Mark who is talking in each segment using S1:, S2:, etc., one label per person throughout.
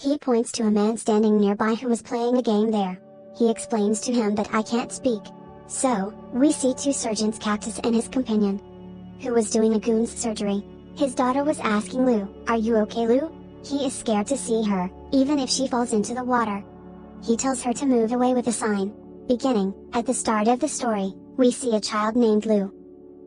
S1: He points to a man standing nearby who was playing a game there. He explains to him that I can't speak. So, we see two surgeons, Cactus and his companion, who was doing a goon's surgery. His daughter was asking Lou, "Are you okay, Lou?" He is scared to see her, even if she falls into the water. He tells her to move away with a sign. Beginning, at the start of the story, we see a child named Lou,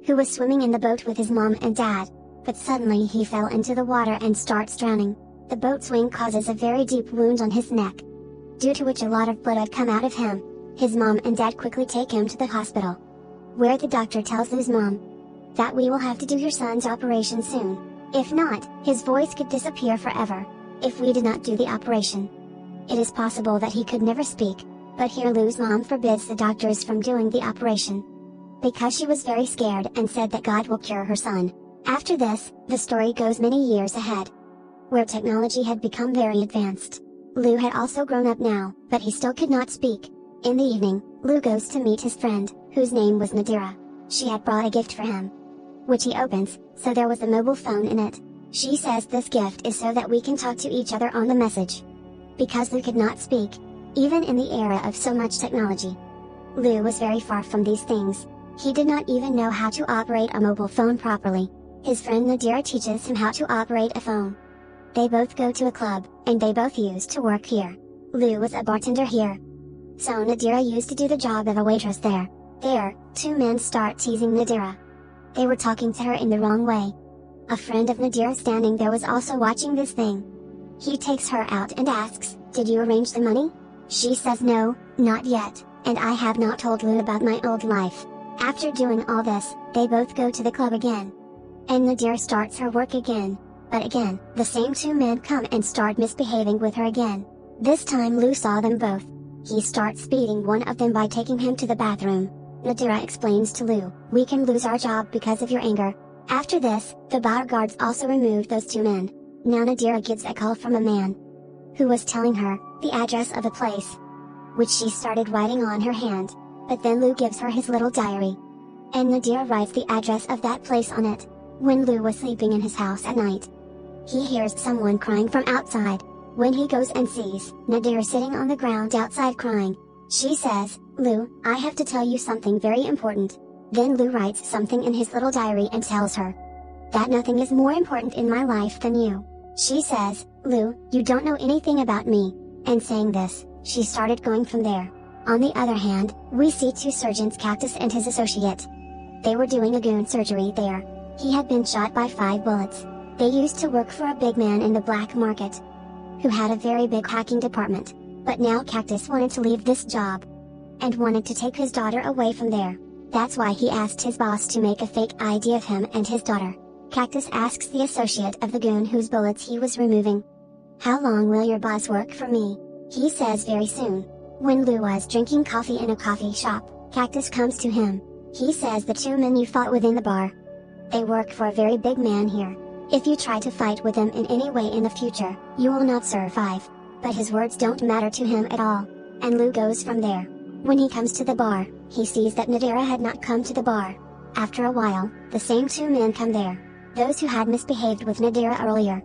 S1: who was swimming in the boat with his mom and dad, but suddenly he fell into the water and starts drowning. The boat's wing causes a very deep wound on his neck, due to which a lot of blood had come out of him. His mom and dad quickly take him to the hospital, where the doctor tells Lou's mom that we will have to do your son's operation soon. If not, his voice could disappear forever. If we did not do the operation, it is possible that he could never speak. But here Lou's mom forbids the doctors from doing the operation, because she was very scared and said that God will cure her son. After this, the story goes many years ahead, where technology had become very advanced. Lou had also grown up now, but he still could not speak. In the evening, Lou goes to meet his friend, whose name was Nadira. She had brought a gift for him, which he opens, so there was a mobile phone in it. She says this gift is so that we can talk to each other on the message, because Lou could not speak, even in the era of so much technology. Lou was very far from these things. He did not even know how to operate a mobile phone properly. His friend Nadira teaches him how to operate a phone. They both go to a club, and they both used to work here. Lou was a bartender here, so Nadira used to do the job of a waitress there. There, two men start teasing Nadira. They were talking to her in the wrong way. A friend of Nadira standing there was also watching this thing. He takes her out and asks, "Did you arrange the money?" She says no, not yet, and I have not told Lou about my old life. After doing all this, they both go to the club again, and Nadira starts her work again. But again, the same two men come and start misbehaving with her again. This time Lou saw them both. He starts beating one of them by taking him to the bathroom. Nadira explains to Lou, "We can lose our job because of your anger." After this, the bar guards also removed those two men. Now Nadira gets a call from a man, who was telling her the address of a place, which she started writing on her hand. But then Lou gives her his little diary, and Nadira writes the address of that place on it. When Lou was sleeping in his house at night, he hears someone crying from outside. When he goes and sees Nadira sitting on the ground outside crying, she says, "Lou, I have to tell you something very important." Then Lou writes something in his little diary and tells her that nothing is more important in my life than you. She says, "Lou, you don't know anything about me." And saying this, she started going from there. On the other hand, we see two surgeons, Cactus and his associate. They were doing a goon surgery there. He had been shot by 5 bullets. They used to work for a big man in the black market, who had a very big hacking department. But now Cactus wanted to leave this job, and wanted to take his daughter away from there. That's why he asked his boss to make a fake ID of him and his daughter. Cactus asks the associate of the goon whose bullets he was removing, "How long will your boss work for me?" He says very soon. When Lou was drinking coffee in a coffee shop, Cactus comes to him. He says the two men you fought with in the bar, they work for a very big man here. If you try to fight with them in any way in the future, you will not survive. But his words don't matter to him at all, and Lou goes from there. When he comes to the bar, he sees that Nadira had not come to the bar. After a while, the same two men come there, those who had misbehaved with Nadira earlier.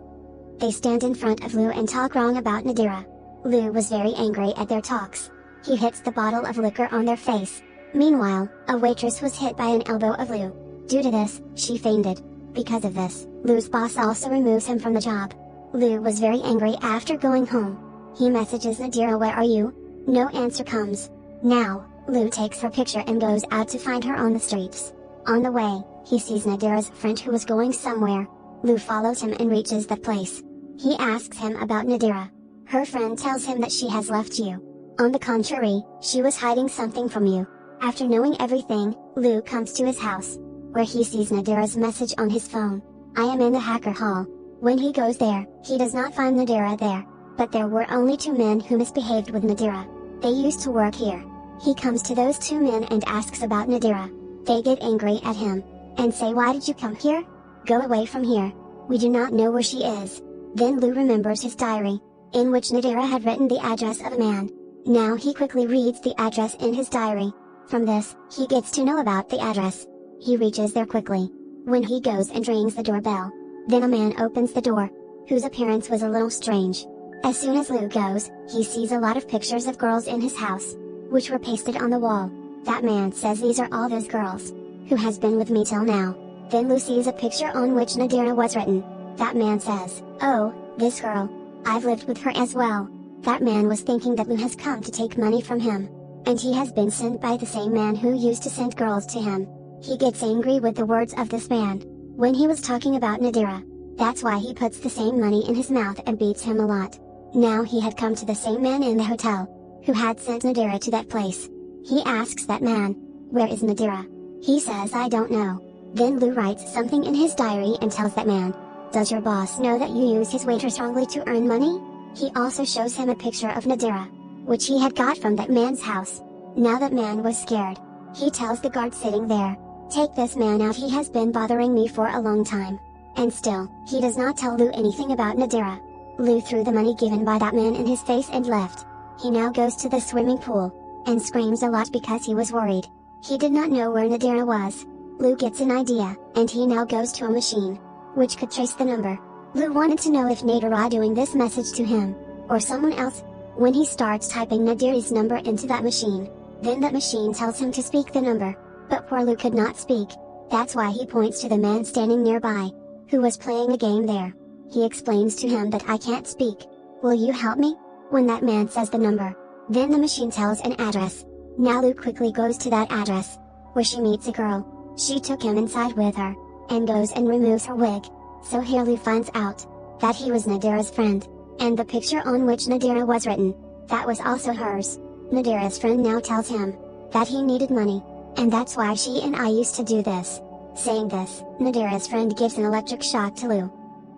S1: They stand in front of Lou and talk wrong about Nadira. Lou was very angry at their talks. He hits the bottle of liquor on their face. Meanwhile, a waitress was hit by an elbow of Lou. Due to this, she fainted. Because of this, Lou's boss also removes him from the job. Lou was very angry after going home. He messages Nadira, "Where are you?" No answer comes. Now, Lou takes her picture and goes out to find her on the streets. On the way, he sees Nadira's friend who was going somewhere. Lou follows him and reaches that place. He asks him about Nadira. Her friend tells him that she has left you. On the contrary, she was hiding something from you. After knowing everything, Lou comes to his house, where he sees Nadira's message on his phone. "I am in the hacker hall." When he goes there, he does not find Nadira there, but there were only two men who misbehaved with Nadira. They used to work here. He comes to those two men and asks about Nadira. They get angry at him, and say, "Why did you come here? Go away from here. We do not know where she is." Then Lou remembers his diary, in which Nadira had written the address of a man. Now he quickly reads the address in his diary. From this, he gets to know about the address. He reaches there quickly. When he goes and rings the doorbell, then a man opens the door, whose appearance was a little strange. As soon as Lou goes, he sees a lot of pictures of girls in his house, which were pasted on the wall. That man says these are all those girls who has been with me till now. Then Lou sees a picture on which Nadira was written. That man says, "Oh, this girl. I've lived with her as well." That man was thinking that Lou has come to take money from him, and he has been sent by the same man who used to send girls to him. He gets angry with the words of this man when he was talking about Nadira. That's why he puts the same money in his mouth and beats him a lot. Now he had come to the same man in the hotel who had sent Nadira to that place. He asks that man, "Where is Nadira?" He says, "I don't know." Then Lou writes something in his diary and tells that man, "Does your boss know that you use his waiters wrongly to earn money?" He also shows him a picture of Nadira, which he had got from that man's house. Now that man was scared. He tells the guard sitting there, "Take this man out, he has been bothering me for a long time." And still, he does not tell Lou anything about Nadira. Lou threw the money given by that man in his face and left. He now goes to the swimming pool, and screams a lot because he was worried. He did not know where Nadira was. Lou gets an idea, and he now goes to a machine, which could trace the number. Lou wanted to know if Nadira doing this message to him, or someone else. When he starts typing Nadira's number into that machine, then that machine tells him to speak the number, but poor Lou could not speak. That's why he points to the man standing nearby, who was playing a game there. He explains to him that, "I can't speak. Will you help me?" When that man says the number, then the machine tells an address. Now Lou quickly goes to that address, where she meets a girl. She took him inside with her, and goes and removes her wig. So here Lou finds out that he was Nadira's friend, and the picture on which Nadira was written, that was also hers. Nadira's friend now tells him that he needed money, and that's why she and I used to do this. Saying this, Nadira's friend gives an electric shock to Lou,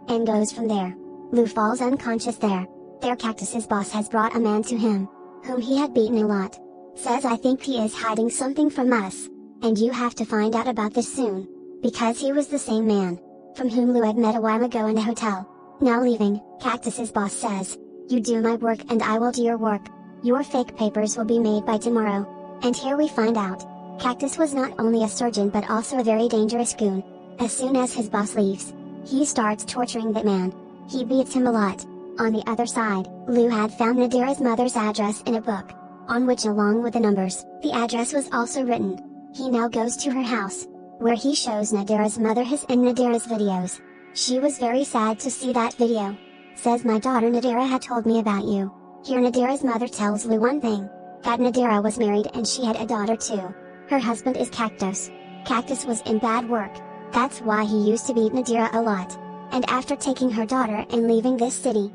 S1: and goes from there. Lou falls unconscious there. Their Cactus's boss has brought a man to him, whom he had beaten a lot. Says, "I think he is hiding something from us, and you have to find out about this soon." Because he was the same man from whom Lou had met a while ago in the hotel. Now leaving, Cactus's boss says, "You do my work and I will do your work. Your fake papers will be made by tomorrow." And here we find out, Cactus was not only a surgeon but also a very dangerous goon. As soon as his boss leaves, he starts torturing that man. He beats him a lot. On the other side, Lou had found Nadira's mother's address in a book, on which along with the numbers, the address was also written. He now goes to her house, where he shows Nadira's mother his and Nadira's videos. She was very sad to see that video. Says, "My daughter Nadira had told me about you." Here Nadira's mother tells Lou one thing, that Nadira was married and she had a daughter too. Her husband is Cactus. Cactus was in bad work. That's why he used to beat Nadira a lot. And after taking her daughter and leaving this city,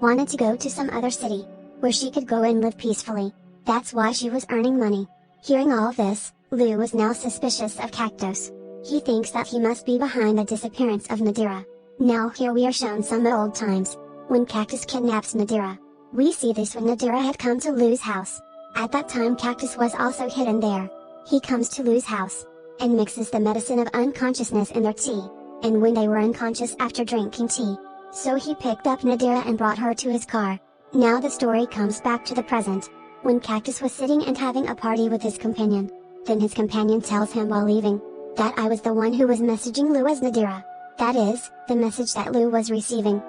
S1: wanted to go to some other city, where she could go and live peacefully. That's why she was earning money. Hearing all this, Lou was now suspicious of Cactus. He thinks that he must be behind the disappearance of Nadira. Now here we are shown some old times, when Cactus kidnaps Nadira. We see this when Nadira had come to Lou's house. At that time Cactus was also hidden there. He comes to Lou's house, and mixes the medicine of unconsciousness in their tea, and when they were unconscious after drinking tea, so he picked up Nadira and brought her to his car. Now the story comes back to the present, when Cactus was sitting and having a party with his companion. Then his companion tells him while leaving, that I was the one who was messaging Lou as Nadira. That is, the message that Lou was receiving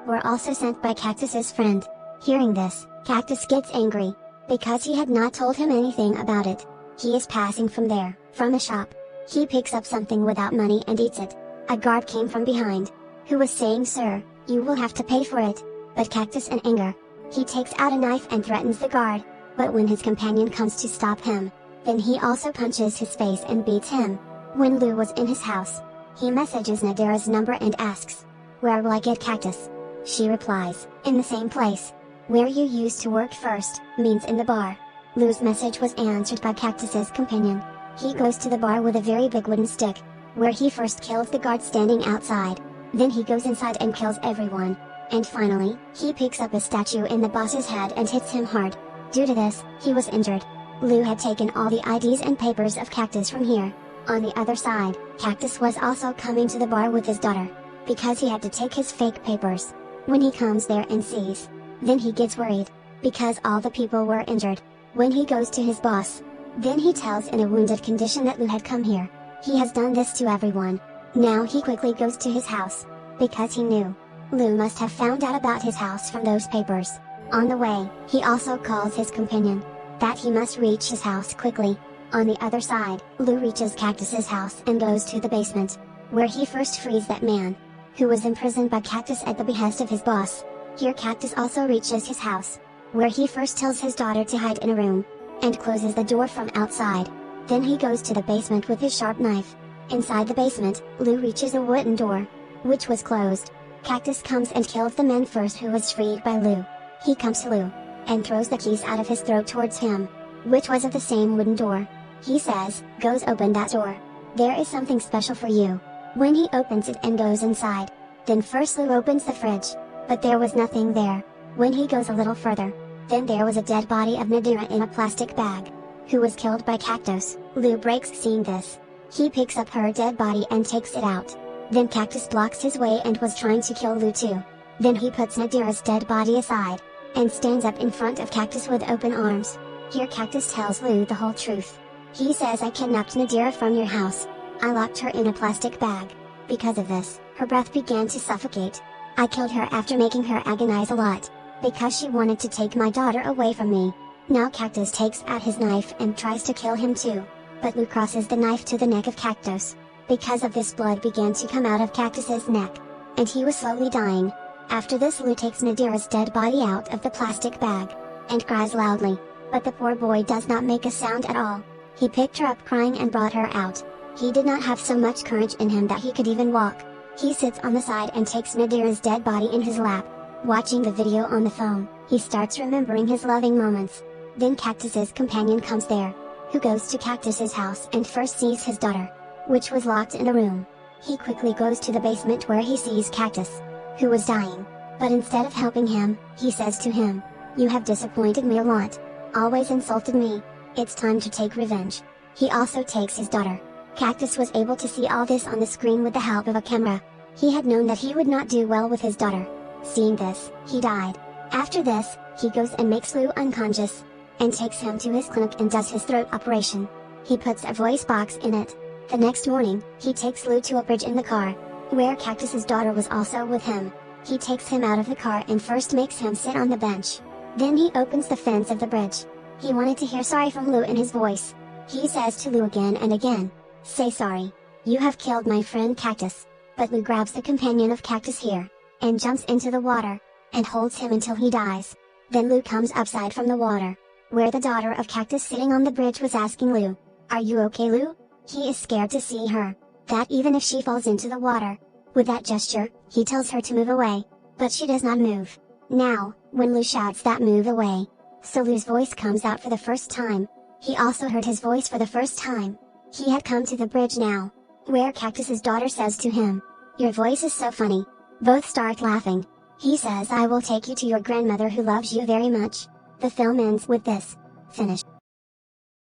S1: were also sent by Cactus's friend. Hearing this, Cactus gets angry, because he had not told him anything about it. He is passing from there, from a shop. He picks up something without money and eats it. A guard came from behind, who was saying, "Sir, you will have to pay for it." But Cactus in anger, he takes out a knife and threatens the guard, but when his companion comes to stop him, then he also punches his face and beats him. When Lou was in his house, he messages Nadira's number and asks, "Where will I get Cactus?" She replies, "In the same place where you used to work first," means in the bar. Lou's message was answered by Cactus's companion. He goes to the bar with a very big wooden stick, where he first kills the guard standing outside. Then he goes inside and kills everyone. And finally, he picks up a statue in the boss's head and hits him hard. Due to this, he was injured. Lou had taken all the IDs and papers of Cactus from here. On the other side, Cactus was also coming to the bar with his daughter, because he had to take his fake papers. When he comes there and sees, then he gets worried, because all the people were injured. When he goes to his boss, then he tells in a wounded condition that Lou had come here. He has done this to everyone. Now he quickly goes to his house, because he knew Lou must have found out about his house from those papers. On the way, he also calls his companion that he must reach his house quickly. On the other side, Lou reaches Cactus's house and goes to the basement, where he first frees that man, who was imprisoned by Cactus at the behest of his boss. Here Cactus also reaches his house, where he first tells his daughter to hide in a room, and closes the door from outside. Then he goes to the basement with his sharp knife. Inside the basement, Lou reaches a wooden door, which was closed. Cactus comes and kills the man first who was freed by Lou. He comes to Lou, and throws the keys out of his throat towards him, which was of the same wooden door. He says, "Goes open that door. There is something special for you." When he opens it and goes inside, then first Lou opens the fridge, but there was nothing there. When he goes a little further, then there was a dead body of Nadira in a plastic bag, who was killed by Cactus. Lou breaks seeing this. He picks up her dead body and takes it out. Then Cactus blocks his way and was trying to kill Lou too. Then he puts Nadira's dead body aside, and stands up in front of Cactus with open arms. Here Cactus tells Lou the whole truth. He says, "I kidnapped Nadira from your house. I locked her in a plastic bag. Because of this, her breath began to suffocate. I killed her after making her agonize a lot, because she wanted to take my daughter away from me." Now Cactus takes out his knife and tries to kill him too, but Lou crosses the knife to the neck of Cactus. Because of this, blood began to come out of Cactus's neck, and he was slowly dying. After this, Lou takes Nadira's dead body out of the plastic bag, and cries loudly, but the poor boy does not make a sound at all. He picked her up crying and brought her out. He did not have so much courage in him that he could even walk. He sits on the side and takes Nadira's dead body in his lap. Watching the video on the phone, he starts remembering his loving moments. Then Cactus's companion comes there, who goes to Cactus's house and first sees his daughter, which was locked in a room. He quickly goes to the basement where he sees Cactus, who was dying, but instead of helping him, he says to him, "You have disappointed me a lot. Always insulted me. It's time to take revenge." He also takes his daughter. Cactus was able to see all this on the screen with the help of a camera. He had known that he would not do well with his daughter. Seeing this, he died. After this, he goes and makes Lou unconscious, and takes him to his clinic and does his throat operation. He puts a voice box in it. The next morning, he takes Lou to a bridge in the car, where Cactus's daughter was also with him. He takes him out of the car and first makes him sit on the bench. Then he opens the fence of the bridge. He wanted to hear sorry from Lou in his voice. He says to Lou again and again, "Say sorry. You have killed my friend Cactus." But Lou grabs the companion of Cactus here, and jumps into the water, and holds him until he dies. Then Lou comes upside from the water, where the daughter of Cactus sitting on the bridge was asking Lou, "Are you okay, Lou?" He is scared to see her, that even if she falls into the water. With that gesture, he tells her to move away, but she does not move. Now, when Lou shouts that move away, so Lou's voice comes out for the first time. He also heard his voice for the first time. He had come to the bridge now, where Cactus's daughter says to him, "Your voice is so funny." Both start laughing. He says, "I will take you to your grandmother who loves you very much." The film ends with this. Finish.